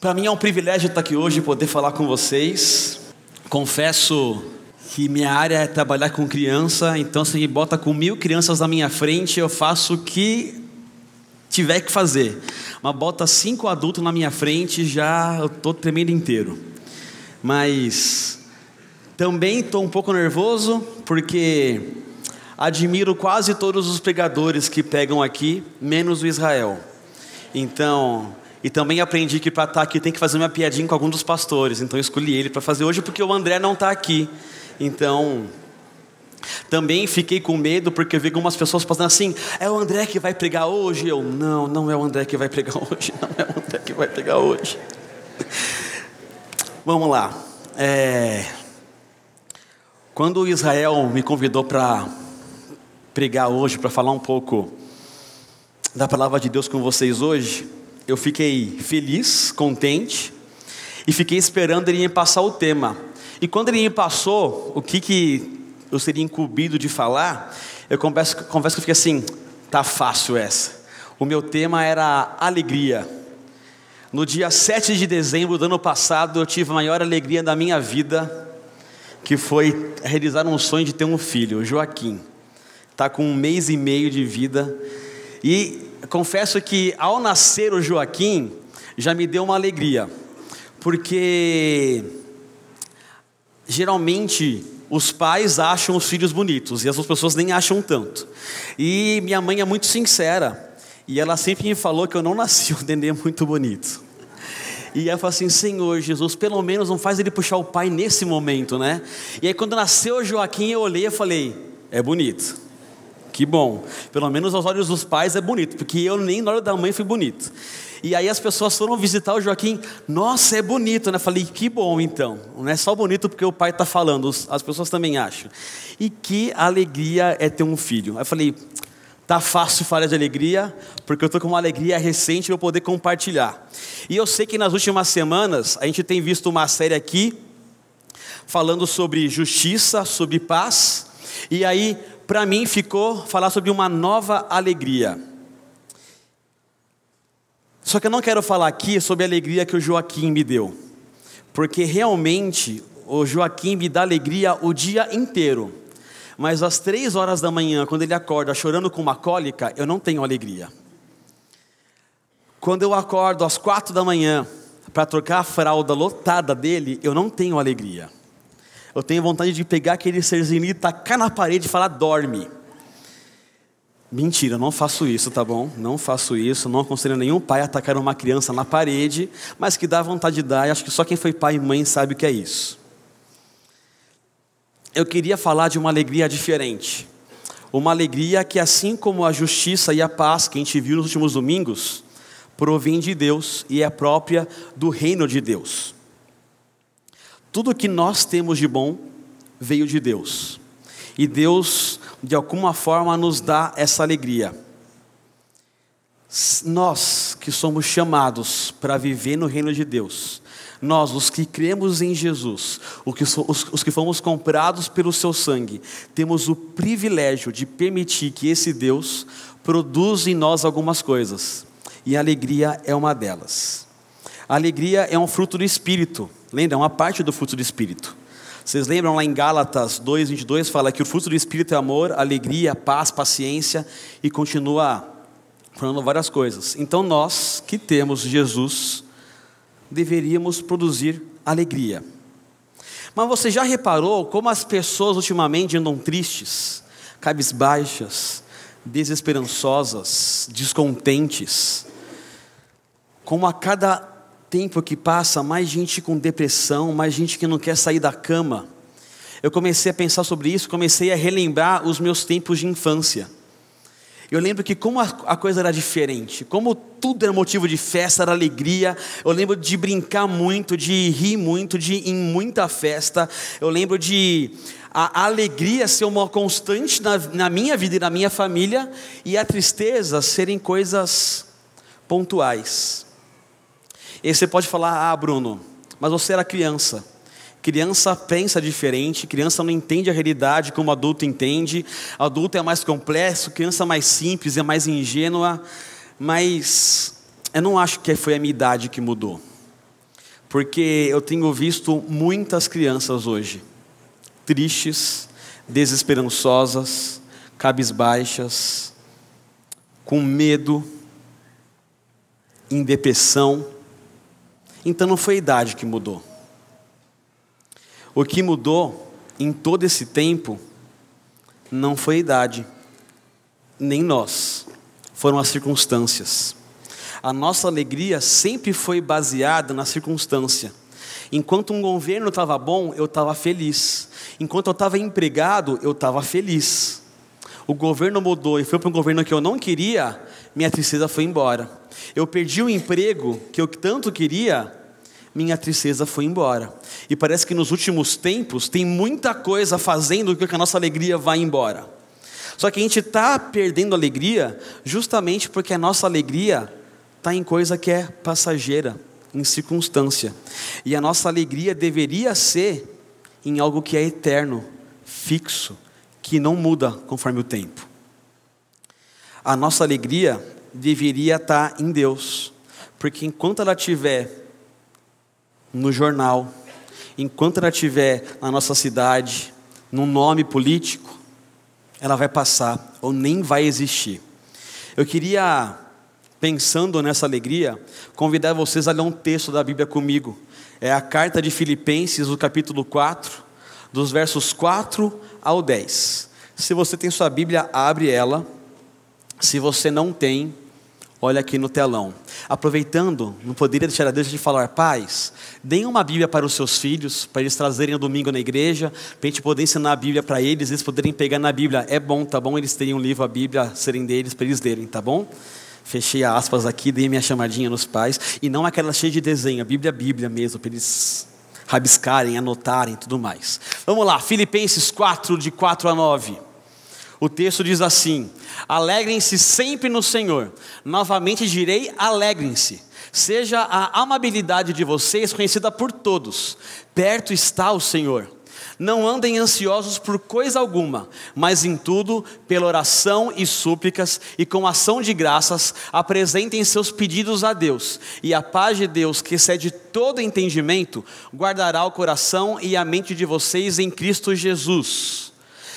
Para mim é um privilégio estar aqui hoje e poder falar com vocês. Confesso que minha área é trabalhar com criança, então se me bota com 1000 crianças na minha frente, eu faço o que tiver que fazer. Mas bota 5 adultos na minha frente, já eu estou tremendo inteiro. Mas também estou um pouco nervoso, porque admiro quase todos os pregadores que pegam aqui, menos o Israel. Então, e também aprendi que para estar aqui tem que fazer uma piadinha com algum dos pastores. Então eu escolhi ele para fazer hoje, porque o André não está aqui. Então, também fiquei com medo, porque eu vi algumas pessoas passando assim: é o André que vai pregar hoje? Eu, não é o André que vai pregar hoje. Não é o André que vai pregar hoje. Vamos lá. Quando o Israel me convidou para pregar hoje, para falar um pouco da palavra de Deus com vocês hoje, eu fiquei feliz, contente, e fiquei esperando ele me passar o tema. E quando ele me passou o que eu seria incumbido de falar, eu confesso que eu fiquei assim: tá fácil essa. O meu tema era alegria. No dia 7 de dezembro do ano passado, eu tive a maior alegria da minha vida, que foi realizar um sonho de ter um filho, o Joaquim. Está com 1 mês e meio de vida. E confesso que ao nascer o Joaquim, já me deu uma alegria. Porque geralmente os pais acham os filhos bonitos, e as outras pessoas nem acham tanto. E minha mãe é muito sincera, e ela sempre me falou que eu não nasci um neném muito bonito. E ela falou assim: Senhor Jesus, pelo menos não faz ele puxar o pai nesse momento, né? E aí quando nasceu o Joaquim, eu olhei e falei: é bonito, que bom, pelo menos aos olhos dos pais é bonito, porque eu nem na hora da mãe fui bonito. E aí as pessoas foram visitar o Joaquim: nossa, é bonito, né? Falei: que bom então, não é só bonito porque o pai está falando, as pessoas também acham. E que alegria é ter um filho. Aí eu falei: tá fácil falar de alegria, porque eu estou com uma alegria recente para eu poder compartilhar. E eu sei que nas últimas semanas a gente tem visto uma série aqui falando sobre justiça, sobre paz. E aí para mim ficou falar sobre uma nova alegria. Só que eu não quero falar aqui sobre a alegria que o Joaquim me deu, porque realmente o Joaquim me dá alegria o dia inteiro. Mas às 3 horas da manhã, quando ele acorda chorando com uma cólica, eu não tenho alegria. Quando eu acordo às 4 da manhã para trocar a fralda lotada dele, eu não tenho alegria. Eu tenho vontade de pegar aquele serzinho e tacar na parede e falar: dorme. Mentira, não faço isso, tá bom? Não faço isso, não aconselho nenhum pai a atacar uma criança na parede, mas que dá vontade de dar, e acho que só quem foi pai e mãe sabe o que é isso. Eu queria falar de uma alegria diferente. Uma alegria que, assim como a justiça e a paz que a gente viu nos últimos domingos, provém de Deus e é própria do reino de Deus. Tudo que nós temos de bom veio de Deus. E Deus, de alguma forma, nos dá essa alegria. Nós que somos chamados para viver no reino de Deus, nós, os que cremos em Jesus, os que fomos comprados pelo seu sangue, temos o privilégio de permitir que esse Deus produza em nós algumas coisas. E a alegria é uma delas. A alegria é um fruto do Espírito. Lembra? É uma parte do fruto do Espírito. Vocês lembram lá em Gálatas 2:22, fala que o fruto do Espírito é amor, alegria, paz, paciência, e continua falando várias coisas. Então nós que temos Jesus deveríamos produzir alegria. Mas você já reparou como as pessoas ultimamente andam tristes, cabisbaixas, desesperançosas, descontentes? Como a cada tempo que passa, mais gente com depressão, mais gente que não quer sair da cama. Eu comecei a pensar sobre isso, comecei a relembrar os meus tempos de infância. Eu lembro que como a coisa era diferente, como tudo era motivo de festa, era alegria. Eu lembro de brincar muito, de rir muito, de ir em muita festa. Eu lembro de a alegria ser uma constante na minha vida e na minha família, e a tristeza serem coisas pontuais. E você pode falar: ah, Bruno, mas você era criança. Criança pensa diferente, criança não entende a realidade como adulto entende. Adulto é mais complexo, criança é mais simples, é mais ingênua. Mas eu não acho que foi a minha idade que mudou. porque eu tenho visto muitas crianças hoje, tristes, desesperançosas, cabisbaixas, com medo, em depressão. Então não foi a idade que mudou. O que mudou em todo esse tempo não foi a idade, nem nós, foram as circunstâncias. A nossa alegria sempre foi baseada na circunstância. Enquanto um governo estava bom, eu estava feliz. Enquanto eu estava empregado, eu estava feliz. O governo mudou e foi para um governo que eu não queria, minha tristeza foi embora. Eu perdi o emprego que eu tanto queria, minha tristeza foi embora. E parece que nos últimos tempos tem muita coisa fazendo com que a nossa alegria vá embora. Só que a gente está perdendo a alegria justamente porque a nossa alegria está em coisa que é passageira, em circunstância. E a nossa alegria deveria ser em algo que é eterno, fixo, que não muda conforme o tempo. A nossa alegria deveria estar em Deus, porque enquanto ela estiver no jornal, enquanto ela estiver na nossa cidade, num nome político, ela vai passar ou nem vai existir. Eu queria, pensando nessa alegria, convidar vocês a ler um texto da Bíblia comigo. É a carta de Filipenses, o capítulo 4, dos versos 4 ao 10. Se você tem sua Bíblia, abre ela. Se você não tem, olha aqui no telão. Aproveitando, não poderia deixar a Deus de falar: pais, deem uma Bíblia para os seus filhos, para eles trazerem no domingo na igreja, para a gente poder ensinar a Bíblia para eles, eles poderem pegar na Bíblia. É bom, tá bom? Eles terem um livro, a Bíblia, serem deles, para eles lerem, tá bom? Fechei aspas aqui, dei minha chamadinha nos pais. E não aquela cheia de desenho, a Bíblia mesmo, para eles rabiscarem, anotarem e tudo mais. Vamos lá, Filipenses 4, de 4 a 9. O texto diz assim: alegrem-se sempre no Senhor. Novamente direi, alegrem-se. Seja a amabilidade de vocês conhecida por todos. Perto está o Senhor. Não andem ansiosos por coisa alguma, mas em tudo, pela oração e súplicas, e com ação de graças, apresentem seus pedidos a Deus. E a paz de Deus, que excede todo entendimento, guardará o coração e a mente de vocês em Cristo Jesus.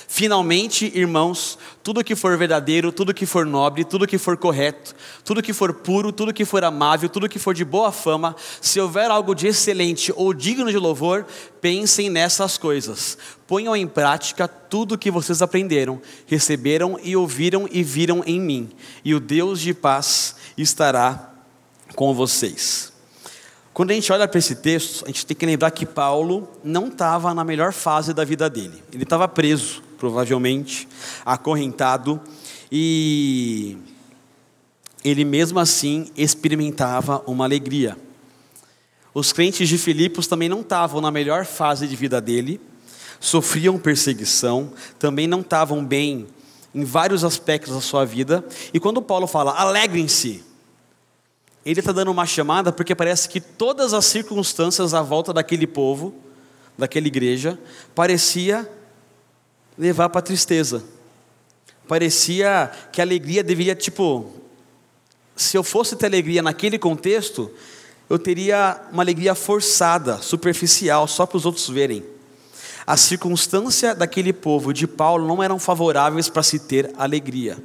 Finalmente, irmãos, tudo que for verdadeiro, tudo que for nobre, tudo que for correto, tudo que for puro, tudo que for amável, tudo que for de boa fama, se houver algo de excelente ou digno de louvor, pensem nessas coisas. Ponham em prática tudo o que vocês aprenderam, receberam e ouviram e viram em mim, e o Deus de paz estará com vocês. Quando a gente olha para esse texto, a gente tem que lembrar que Paulo não estava na melhor fase da vida dele. Ele estava preso, provavelmente, acorrentado, e ele mesmo assim experimentava uma alegria. Os crentes de Filipos também não estavam na melhor fase de vida dele, sofriam perseguição, também não estavam bem em vários aspectos da sua vida, e quando Paulo fala, alegrem-se, ele está dando uma chamada porque parece que todas as circunstâncias à volta daquele povo, daquela igreja, parecia levar para a tristeza. Parecia que a alegria deveria, se eu fosse ter alegria naquele contexto, eu teria uma alegria forçada, superficial, só para os outros verem. A circunstância daquele povo de Paulo não eram favoráveis para se ter alegria.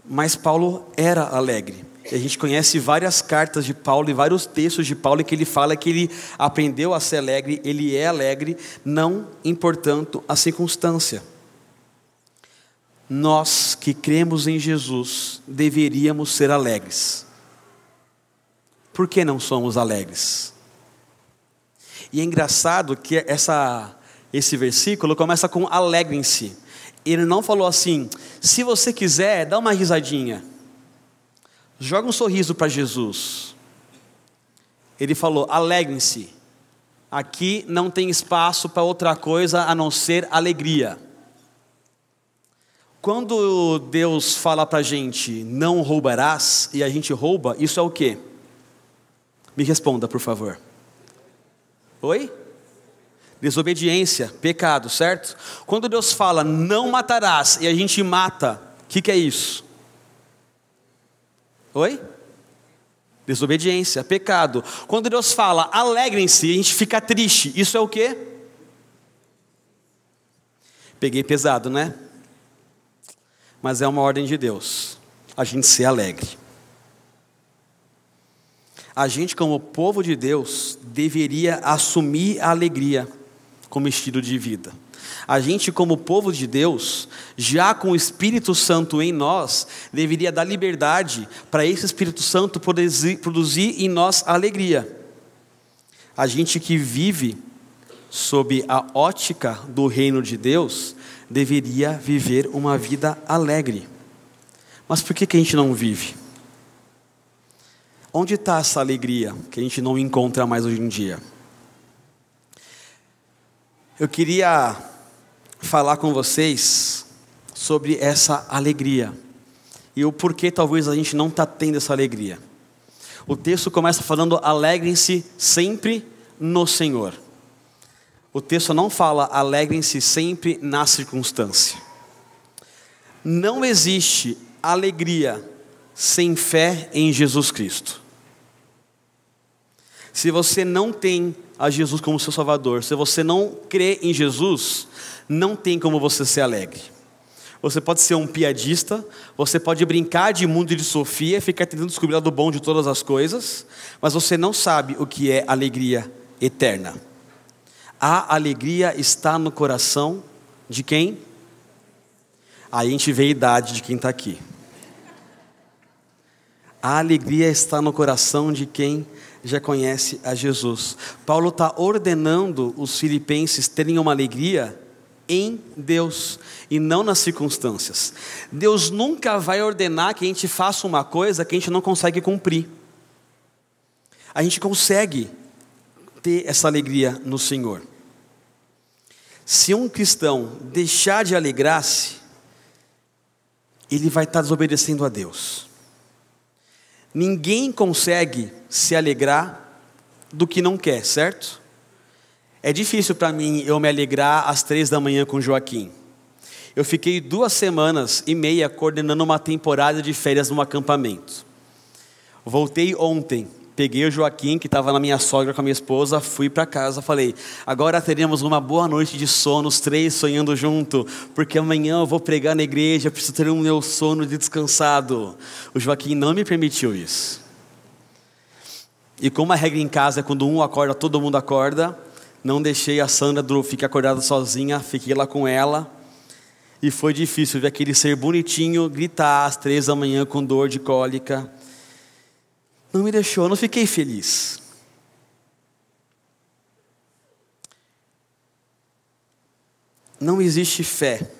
Mas Paulo era alegre. E a gente conhece várias cartas de Paulo e vários textos de Paulo em que ele fala que ele aprendeu a ser alegre, ele é alegre, não importando a circunstância. Nós que cremos em Jesus deveríamos ser alegres. Por que não somos alegres? E é engraçado que esse versículo começa com alegrem-se. Ele não falou assim, se você quiser, dá uma risadinha. Joga um sorriso para Jesus. Ele falou, alegrem-se. Aqui não tem espaço para outra coisa a não ser alegria. Quando Deus fala para a gente, não roubarás, e a gente rouba, isso é o quê? Me responda, por favor. Oi? Desobediência, pecado, certo? Quando Deus fala, não matarás, e a gente mata, o que é isso? Oi? Desobediência, pecado. Quando Deus fala, alegrem-se, a gente fica triste. Isso é o quê? Peguei pesado, né? Mas é uma ordem de Deus, a gente ser alegre. A gente, como povo de Deus, deveria assumir a alegria como estilo de vida. A gente, como povo de Deus, já com o Espírito Santo em nós, deveria dar liberdade para esse Espírito Santo produzir em nós alegria. A gente que vive sob a ótica do reino de Deus, deveria viver uma vida alegre. Mas por que a gente não vive? Onde está essa alegria que a gente não encontra mais hoje em dia? Eu queria falar com vocês sobre essa alegria e o porquê talvez a gente não está tendo essa alegria. O texto começa falando: alegrem-se sempre no Senhor. O texto não fala alegrem-se sempre na circunstância. Não existe alegria sem fé em Jesus Cristo. Se você não tem a Jesus como seu Salvador, se você não crê em Jesus, não tem como você ser alegre. Você pode ser um piadista, você pode brincar de mundo e de Sofia, ficar tentando descobrir o lado bom de todas as coisas, mas você não sabe o que é alegria eterna. A alegria está no coração de quem? Aí a gente vê a idade de quem está aqui. A alegria está no coração de quem já conhece a Jesus. Paulo está ordenando os filipenses terem uma alegria em Deus e não nas circunstâncias. Deus nunca vai ordenar que a gente faça uma coisa que a gente não consegue cumprir. A gente consegue ter essa alegria no Senhor. Se um cristão deixar de alegrar-se, ele vai estar desobedecendo a Deus. Ninguém consegue se alegrar do que não quer, certo? É difícil para mim eu me alegrar às 3 da manhã com o Joaquim. Eu fiquei 2 semanas e meia coordenando uma temporada de férias num acampamento. Voltei ontem, peguei o Joaquim, que estava na minha sogra com a minha esposa, fui para casa, falei: agora teremos uma boa noite de sono, os 3 sonhando junto, porque amanhã eu vou pregar na igreja, eu preciso ter o meu sono descansado. O Joaquim não me permitiu isso. E como a regra em casa é quando um acorda, todo mundo acorda, não deixei a Sandra ficar acordada sozinha, fiquei lá com ela. E foi difícil ver aquele ser bonitinho gritar às 3 da manhã com dor de cólica. Não me deixou, não fiquei feliz. Não existe fé,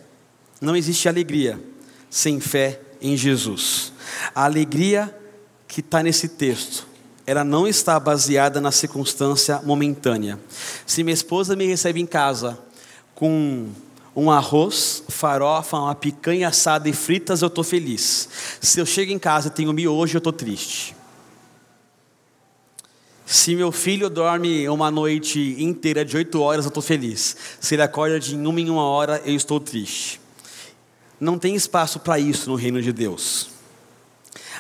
não existe alegria sem fé em Jesus. A alegria que está nesse texto, ela não está baseada na circunstância momentânea. Se minha esposa me recebe em casa com um arroz, farofa, uma picanha assada e fritas, eu estou feliz. Se eu chego em casa e tenho miojo, eu estou triste. Se meu filho dorme uma noite inteira de 8 horas, eu estou feliz. Se ele acorda de 1 em 1 hora, eu estou triste. Não tem espaço para isso no reino de Deus.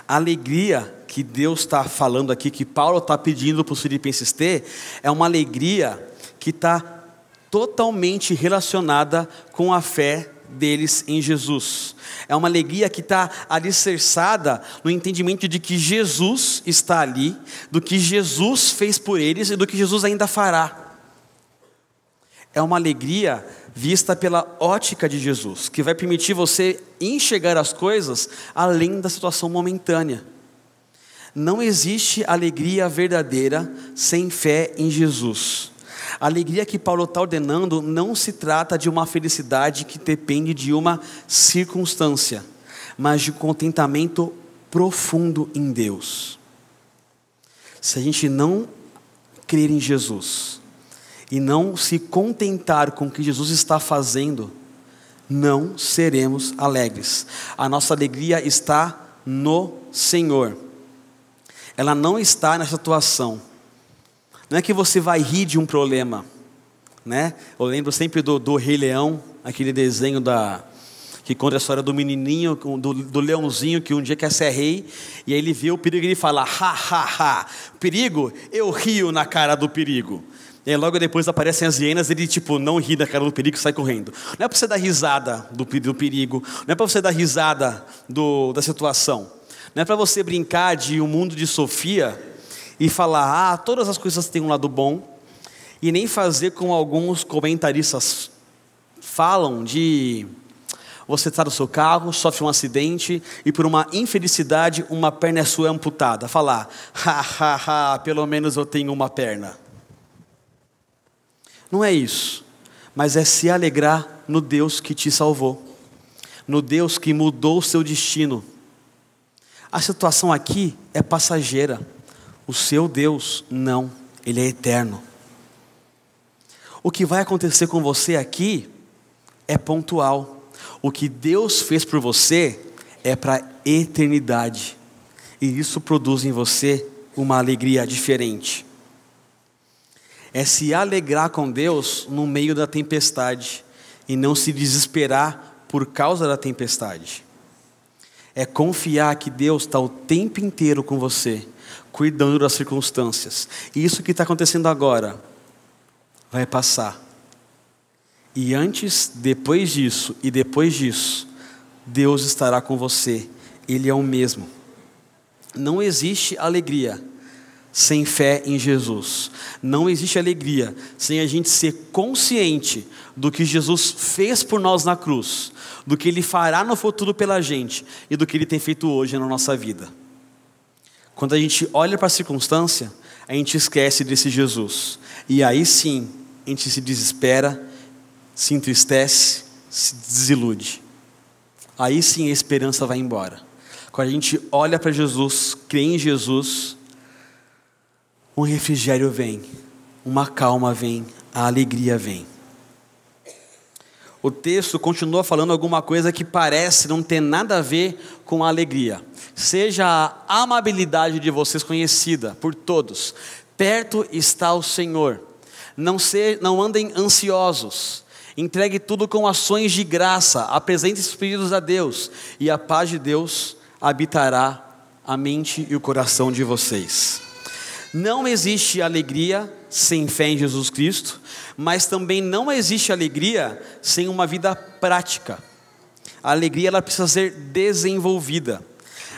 A alegria que Deus está falando aqui, que Paulo está pedindo para os filipenses ter, é uma alegria que está totalmente relacionada com a fé deles em Jesus. É uma alegria que está alicerçada no entendimento de que Jesus está ali, do que Jesus fez por eles e do que Jesus ainda fará. É uma alegria vista pela ótica de Jesus, que vai permitir você enxergar as coisas além da situação momentânea. Não existe alegria verdadeira sem fé em Jesus. A alegria que Paulo está ordenando não se trata de uma felicidade que depende de uma circunstância, mas de contentamento profundo em Deus. Se a gente não crer em Jesus e não se contentar com o que Jesus está fazendo, não seremos alegres. A nossa alegria está no Senhor. Ela não está nessa situação. Não é que você vai rir de um problema, né? Eu lembro sempre do Rei Leão, aquele desenho que conta a história do menininho, do leãozinho que um dia quer ser rei, e aí ele vê o perigo e ele fala, ha, ha, ha, perigo, eu rio na cara do perigo. E aí logo depois aparecem as hienas, ele não ri da cara do perigo e sai correndo. Não é para você dar risada do perigo, não é para você dar risada da situação, não é para você brincar de um mundo de Sofia e falar, todas as coisas têm um lado bom, e nem fazer como alguns comentaristas falam de você está no seu carro, sofre um acidente e por uma infelicidade uma perna é sua amputada. Falar, pelo menos eu tenho uma perna. Não é isso, mas é se alegrar no Deus que te salvou, no Deus que mudou o seu destino. A situação aqui é passageira, o seu Deus não, Ele é eterno. O que vai acontecer com você aqui é pontual. O que Deus fez por você é para a eternidade. E isso produz em você uma alegria diferente. É se alegrar com Deus no meio da tempestade e não se desesperar por causa da tempestade. É confiar que Deus está o tempo inteiro com você, cuidando das circunstâncias. E isso que está acontecendo agora vai passar. E antes, depois disso e depois disso, Deus estará com você. Ele é o mesmo. Não existe alegria sem fé em Jesus. Não existe alegria sem a gente ser consciente do que Jesus fez por nós na cruz, do que Ele fará no futuro pela gente e do que Ele tem feito hoje na nossa vida. Quando a gente olha para a circunstância, a gente esquece desse Jesus. E aí sim, a gente se desespera, se entristece, se desilude. Aí sim a esperança vai embora. Quando a gente olha para Jesus, crê em Jesus, um refrigério vem, uma calma vem, a alegria vem. O texto continua falando alguma coisa que parece não ter nada a ver com a alegria. Seja a amabilidade de vocês conhecida por todos. Perto está o Senhor. Não andem ansiosos. Entregue tudo com ações de graça, apresente esses pedidos a Deus, e a paz de Deus habitará a mente e o coração de vocês. Não existe alegria sem fé em Jesus Cristo, mas também não existe alegria sem uma vida prática. A alegria ela precisa ser desenvolvida.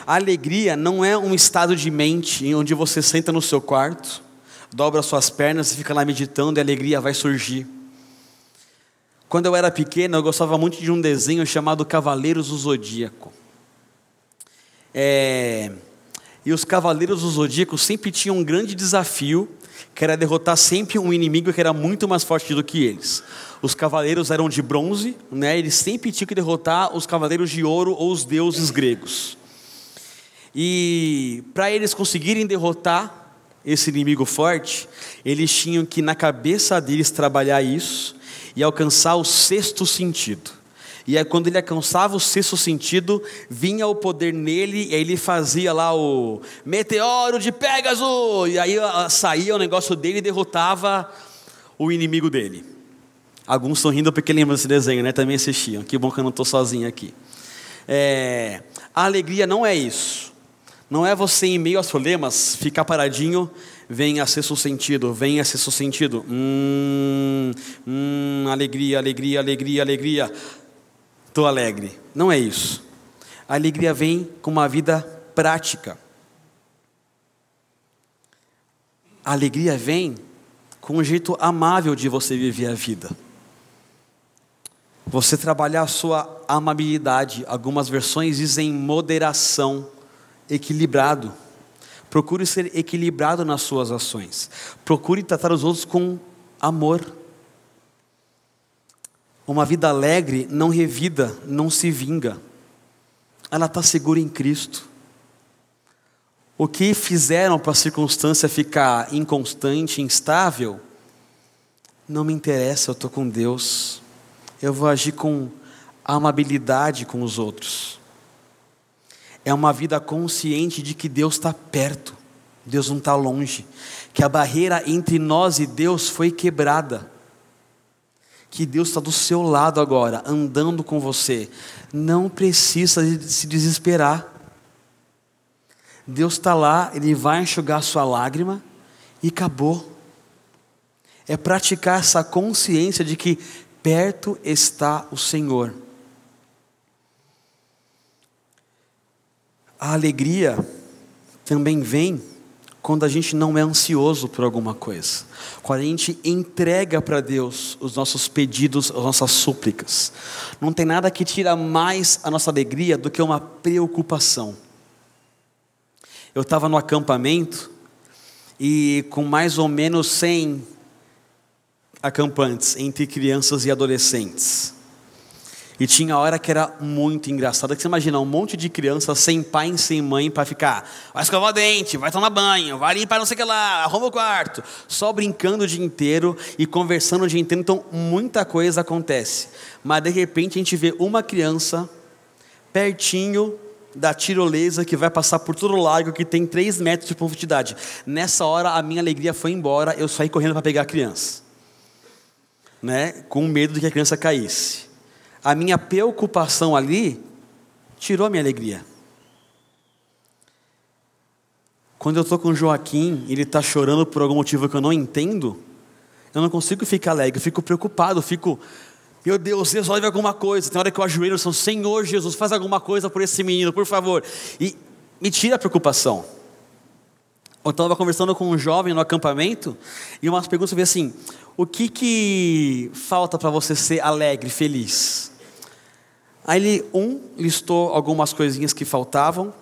A alegria não é um estado de mente onde você senta no seu quarto, dobra suas pernas e fica lá meditando e a alegria vai surgir. Quando eu era pequeno, eu gostava muito de um desenho chamado Cavaleiros do Zodíaco. E os Cavaleiros do Zodíaco sempre tinham um grande desafio, que era derrotar sempre um inimigo que era muito mais forte do que eles. Os cavaleiros eram de bronze, eles sempre tinham que derrotar os cavaleiros de ouro ou os deuses gregos. E para eles conseguirem derrotar esse inimigo forte, eles tinham que na cabeça deles trabalhar isso, e alcançar o sexto sentido. E aí quando ele alcançava o sexto sentido, vinha o poder nele, e aí ele fazia lá o meteoro de Pégaso, e aí saía o negócio dele e derrotava o inimigo dele. Alguns estão rindo porque lembram desse desenho, também assistiam. Que bom que eu não estou sozinho aqui. A alegria não é isso. Não é você em meio aos problemas ficar paradinho, venha sexto sentido, venha sexto sentido. Alegria, alegria, alegria, alegria. Estou alegre. Não é isso. A alegria vem com uma vida prática. A alegria vem com um jeito amável de você viver a vida. Você trabalhar a sua amabilidade. Algumas versões dizem moderação, equilibrado. Procure ser equilibrado nas suas ações. Procure tratar os outros com amor. Uma vida alegre não revida, não se vinga. Ela está segura em Cristo. O que fizeram para a circunstância ficar inconstante, instável, não me interessa, eu estou com Deus. Eu vou agir com amabilidade com os outros. É uma vida consciente de que Deus está perto, Deus não está longe, que a barreira entre nós e Deus foi quebrada, que Deus está do seu lado agora, andando com você, não precisa se desesperar. Deus está lá, Ele vai enxugar a sua lágrima e acabou. É praticar essa consciência de que perto está o Senhor. A alegria também vem quando a gente não é ansioso por alguma coisa, quando a gente entrega para Deus os nossos pedidos, as nossas súplicas. Não tem nada que tira mais a nossa alegria do que uma preocupação. Eu estava no acampamento e com mais ou menos 100 acampantes entre crianças e adolescentes. E tinha hora que era muito engraçado, que você imagina um monte de criança sem pai e sem mãe para ficar, vai escovar o dente, vai tomar banho, vai limpar não sei o que lá, arruma o quarto, só brincando o dia inteiro e conversando o dia inteiro. Então muita coisa acontece, mas de repente a gente vê uma criança pertinho da tirolesa que vai passar por todo o lago, que tem 3 metros de profundidade. Nessa hora a minha alegria foi embora, eu saí correndo para pegar a criança, com medo de que a criança caísse. A minha preocupação ali tirou a minha alegria. Quando eu estou com o Joaquim, ele está chorando por algum motivo que eu não entendo, eu não consigo ficar alegre, eu fico preocupado, meu Deus, resolve alguma coisa. Tem hora que eu ajoelho e falo, Senhor Jesus, faz alguma coisa por esse menino, por favor. E me tira a preocupação. Eu estava conversando com um jovem no acampamento, e umas perguntas eu vi assim, o que falta para você ser alegre, feliz? Aí ele listou algumas coisinhas que faltavam,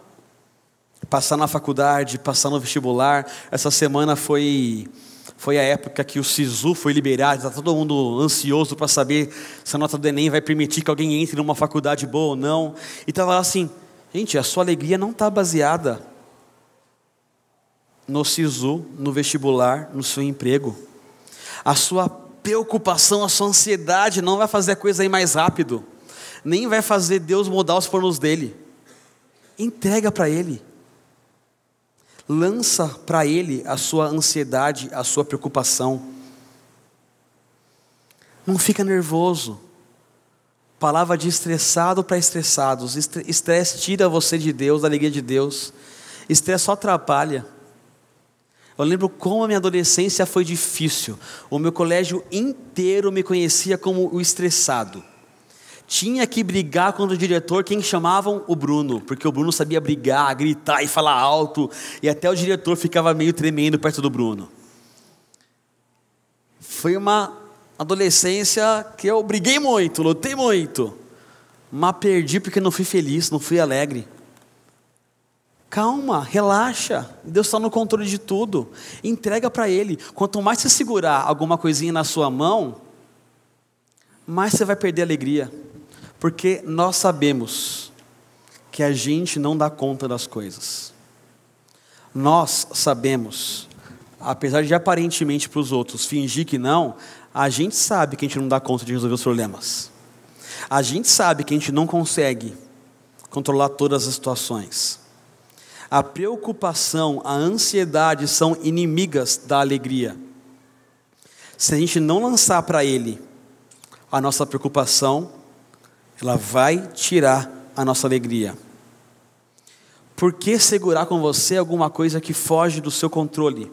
passar na faculdade, passar no vestibular. Essa semana foi a época que o SISU foi liberado, está todo mundo ansioso para saber se a nota do Enem vai permitir que alguém entre numa faculdade boa ou não. E estava lá assim, gente, a sua alegria não está baseada no SISU, no vestibular, no seu emprego. A sua preocupação, a sua ansiedade não vai fazer a coisa ir mais rápido, nem vai fazer Deus mudar os planos dele. Entrega para Ele. Lança para Ele a sua ansiedade, a sua preocupação. Não fica nervoso. Palavra de estressado para estressados. Estresse tira você de Deus, da alegria de Deus. Estresse só atrapalha. Eu lembro como a minha adolescência foi difícil. O meu colégio inteiro me conhecia como o estressado. Tinha que brigar contra o diretor, quem chamavam? O Bruno, porque o Bruno sabia brigar, gritar e falar alto, e até o diretor ficava meio tremendo perto do Bruno. Foi uma adolescência que eu briguei muito, lutei muito, mas perdi porque não fui feliz, não fui alegre. Calma, relaxa, Deus está no controle de tudo, entrega para Ele. Quanto mais você segurar alguma coisinha na sua mão, mais você vai perder a alegria, porque nós sabemos que a gente não dá conta das coisas. Nós sabemos, apesar de aparentemente para os outros fingir que não, a gente sabe que a gente não dá conta de resolver os problemas. A gente sabe que a gente não consegue controlar todas as situações. A preocupação, a ansiedade são inimigas da alegria. Se a gente não lançar para Ele a nossa preocupação, ela vai tirar a nossa alegria. Por que segurar com você alguma coisa que foge do seu controle?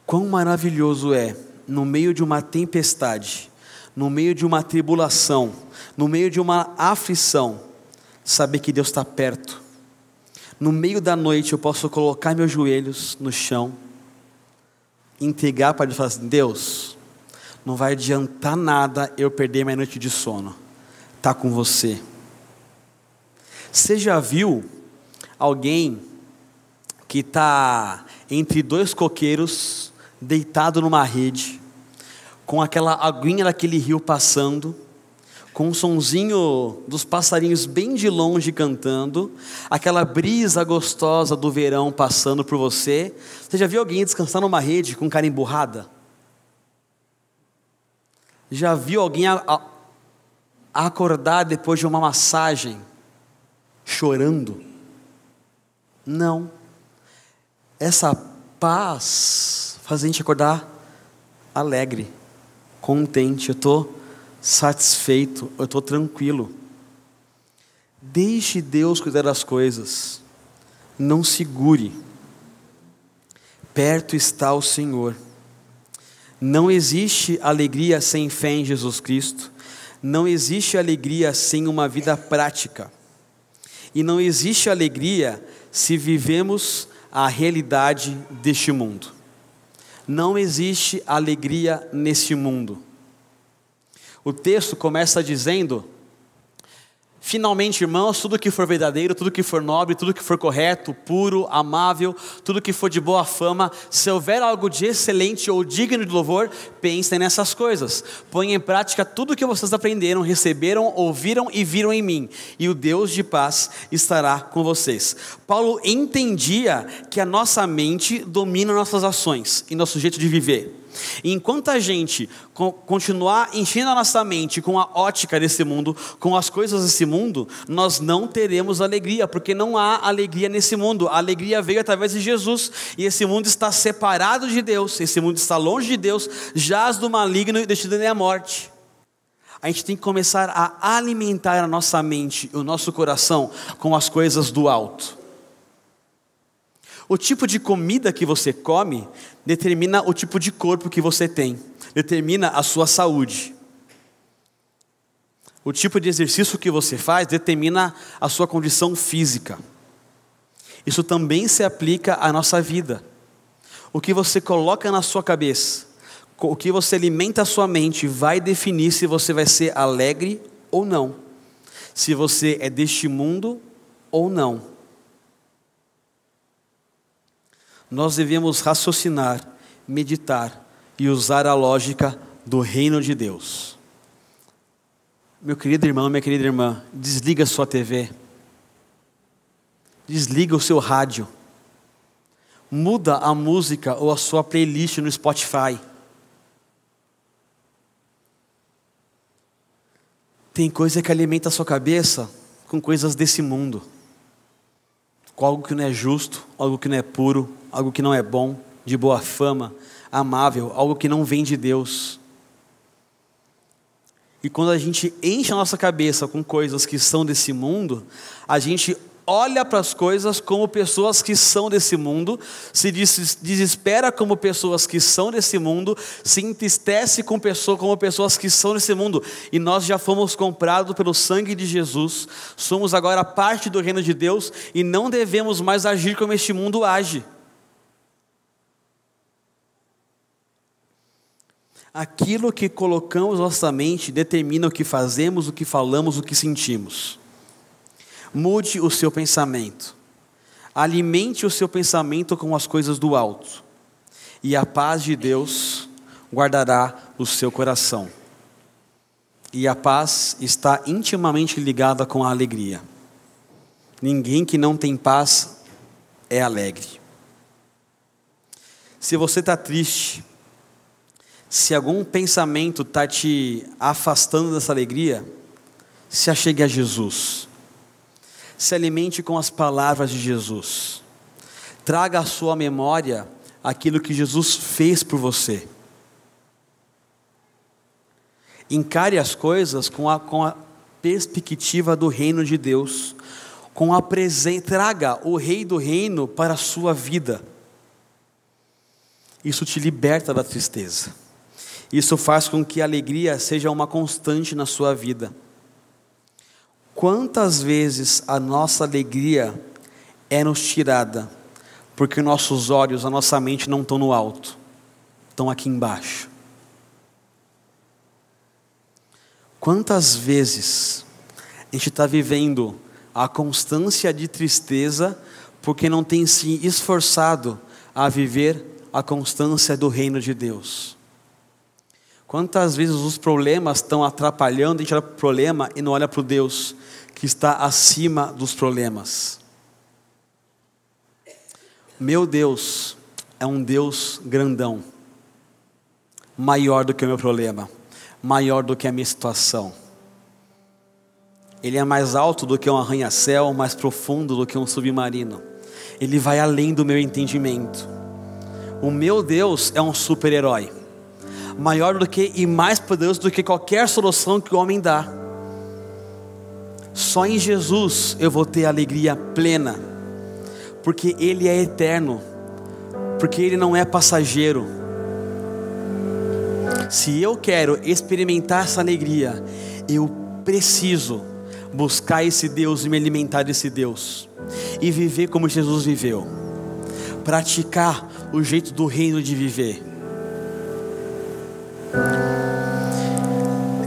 Quão maravilhoso é, no meio de uma tempestade, no meio de uma tribulação, no meio de uma aflição, saber que Deus está perto. No meio da noite eu posso colocar meus joelhos no chão, entregar para Ele e falar assim, Deus, não vai adiantar nada eu perder minha noite de sono, está com você. Você já viu alguém que está entre 2 coqueiros, deitado numa rede, com aquela aguinha daquele rio passando, com um sonzinho dos passarinhos bem de longe cantando, aquela brisa gostosa do verão passando por você? Você já viu alguém descansar numa rede com cara emburrada? Já viu alguém acordar depois de uma massagem chorando? Não. Essa paz faz a gente acordar alegre, contente, eu estou satisfeito, eu estou tranquilo. Deixe Deus cuidar das coisas, não segure. Perto está o Senhor. Não existe alegria sem fé em Jesus Cristo, não existe alegria sem uma vida prática, e não existe alegria se vivemos a realidade deste mundo. Não existe alegria neste mundo. O texto começa dizendo: finalmente, irmãos, tudo que for verdadeiro, tudo que for nobre, tudo que for correto, puro, amável, tudo que for de boa fama, se houver algo de excelente ou digno de louvor, pensem nessas coisas. Ponham em prática tudo o que vocês aprenderam, receberam, ouviram e viram em mim, e o Deus de paz estará com vocês. Paulo entendia que a nossa mente domina nossas ações e nosso jeito de viver. E enquanto a gente continuar enchendo a nossa mente com a ótica desse mundo, com as coisas desse mundo, nós não teremos alegria, porque não há alegria nesse mundo. A alegria veio através de Jesus, e esse mundo está separado de Deus, esse mundo está longe de Deus, jaz do maligno e destinado à morte. A gente tem que começar a alimentar a nossa mente, o nosso coração com as coisas do alto. O tipo de comida que você come determina o tipo de corpo que você tem, determina a sua saúde. O tipo de exercício que você faz determina a sua condição física. Isso também se aplica à nossa vida. O que você coloca na sua cabeça, o que você alimenta a sua mente, vai definir se você vai ser alegre ou não, se você é deste mundo ou não. Nós devemos raciocinar, meditar e usar a lógica do reino de Deus. Meu querido irmão, minha querida irmã, desliga a sua TV, desliga o seu rádio, muda a música ou a sua playlist no Spotify. Tem coisa que alimenta a sua cabeça com coisas desse mundo, com algo que não é justo, algo que não é puro, algo que não é bom, de boa fama, amável, algo que não vem de Deus. E quando a gente enche a nossa cabeça com coisas que são desse mundo, a gente olha para as coisas como pessoas que são desse mundo, se desespera como pessoas que são desse mundo, se entristece como pessoas que são desse mundo. E nós já fomos comprados pelo sangue de Jesus, somos agora parte do reino de Deus e não devemos mais agir como este mundo age. Aquilo que colocamos na nossa mente determina o que fazemos, o que falamos, o que sentimos. Mude o seu pensamento. Alimente o seu pensamento com as coisas do alto. E a paz de Deus guardará o seu coração. E a paz está intimamente ligada com a alegria. Ninguém que não tem paz é alegre. Se você está triste, se algum pensamento está te afastando dessa alegria, se achegue a Jesus. Se alimente com as palavras de Jesus. Traga à sua memória aquilo que Jesus fez por você. Encare as coisas com a perspectiva do reino de Deus. Traga o rei do reino para a sua vida. Isso te liberta da tristeza. Isso faz com que a alegria seja uma constante na sua vida. Quantas vezes a nossa alegria é nos tirada, porque nossos olhos, a nossa mente não estão no alto, estão aqui embaixo. Quantas vezes a gente está vivendo a constância de tristeza, porque não tem se esforçado a viver a constância do reino de Deus. Quantas vezes os problemas estão atrapalhando, a gente olha para o problema e não olha para o Deus que está acima dos problemas. Meu Deus é um Deus grandão, maior do que o meu problema, maior do que a minha situação. Ele é mais alto do que um arranha-céu, mais profundo do que um submarino. Ele vai além do meu entendimento. O meu Deus é um super-herói. maior do que e mais poderoso do que qualquer solução que o homem dá. Só em Jesus eu vou ter alegria plena, porque Ele é eterno, porque Ele não é passageiro. Se eu quero experimentar essa alegria, eu preciso buscar esse Deus e me alimentar desse Deus, e viver como Jesus viveu, praticar o jeito do reino de viver.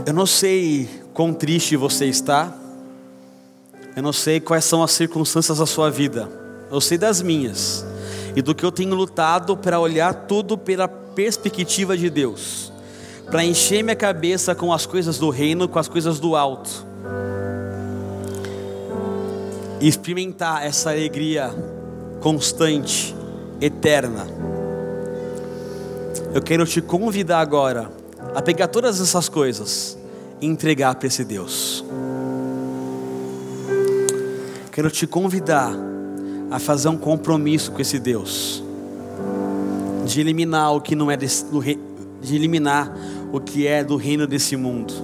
Eu não sei quão triste você está, eu não sei quais são as circunstâncias da sua vida, eu sei das minhas, e do que eu tenho lutado para olhar tudo pela perspectiva de Deus, para encher minha cabeça com as coisas do reino, com as coisas do alto, e experimentar essa alegria constante, eterna. Eu quero te convidar agora a pegar todas essas coisas e entregar para esse Deus. Quero te convidar a fazer um compromisso com esse Deus, de eliminar o que não é de eliminar o que é do reino desse mundo,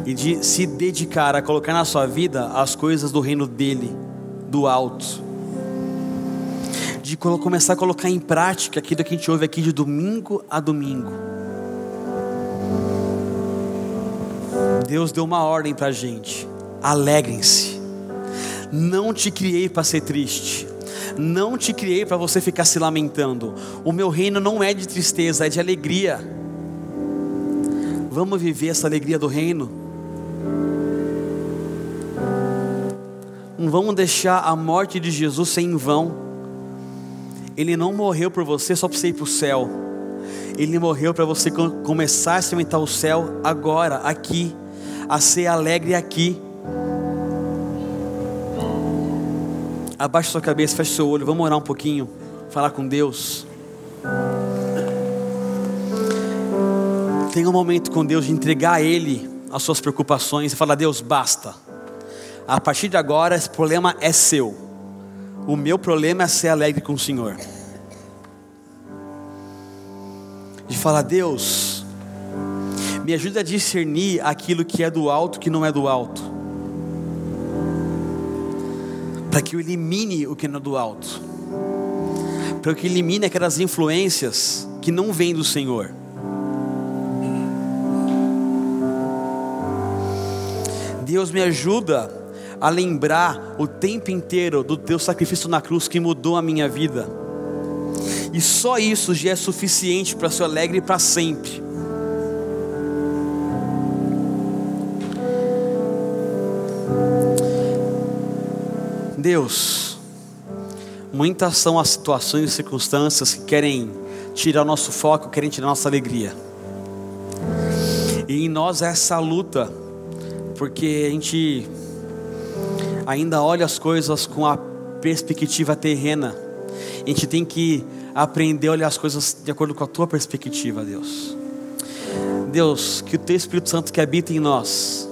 e de se dedicar a colocar na sua vida as coisas do reino dele, do alto, de começar a colocar em prática aquilo que a gente ouve aqui de domingo a domingo. Deus deu uma ordem para a gente: alegrem-se. Não te criei para ser triste, não te criei para você ficar se lamentando. O meu reino não é de tristeza, é de alegria. Vamos viver essa alegria do reino. Não vamos deixar a morte de Jesus ser em vão. Ele não morreu por você só para você ir para o céu. Ele morreu para você começar a experimentar o céu agora, aqui, a ser alegre aqui. Abaixe sua cabeça, feche seu olho, vamos orar um pouquinho, falar com Deus. Tenha um momento com Deus de entregar a Ele as suas preocupações e falar: Deus, basta. A partir de agora esse problema é seu. O meu problema é ser alegre com o Senhor. De falar: Deus, me ajuda a discernir aquilo que é do alto, que não é do alto, para que eu elimine o que não é do alto, para que eu elimine aquelas influências que não vêm do Senhor. Deus, me ajuda a lembrar o tempo inteiro do teu sacrifício na cruz que mudou a minha vida, e só isso já é suficiente para ser alegre para sempre. Deus, muitas são as situações e circunstâncias que querem tirar o nosso foco, querem tirar a nossa alegria, e em nós é essa luta, porque a gente ainda olha as coisas com a perspectiva terrena. A gente tem que aprender a olhar as coisas de acordo com a tua perspectiva, Deus. Deus, que o teu Espírito Santo que habita em nós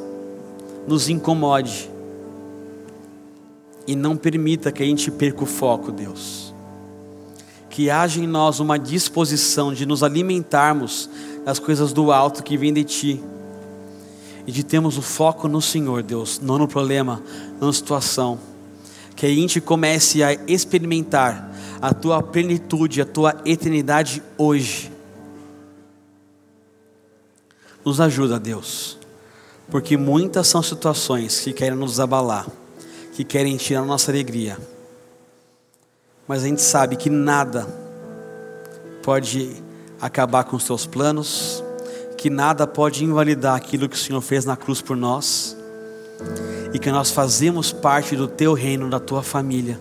nos incomode e não permita que a gente perca o foco, Deus. Que haja em nós uma disposição de nos alimentarmos das coisas do alto que vem de Ti, e de termos o foco no Senhor, Deus, não no problema, não na situação. Que a gente comece a experimentar a Tua plenitude, a Tua eternidade hoje. Nos ajuda, Deus, porque muitas são situações que querem nos abalar, que querem tirar a nossa alegria, mas a gente sabe que nada pode acabar com os Teus planos, que nada pode invalidar aquilo que o Senhor fez na cruz por nós, e que nós fazemos parte do Teu reino, da Tua família,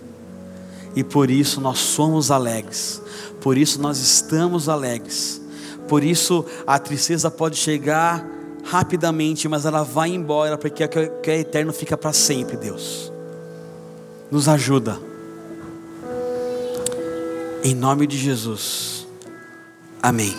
e por isso nós somos alegres, por isso nós estamos alegres, por isso a tristeza pode chegar rapidamente, mas ela vai embora, porque o que é eterno fica para sempre. Deus, nos ajuda, em nome de Jesus, amém.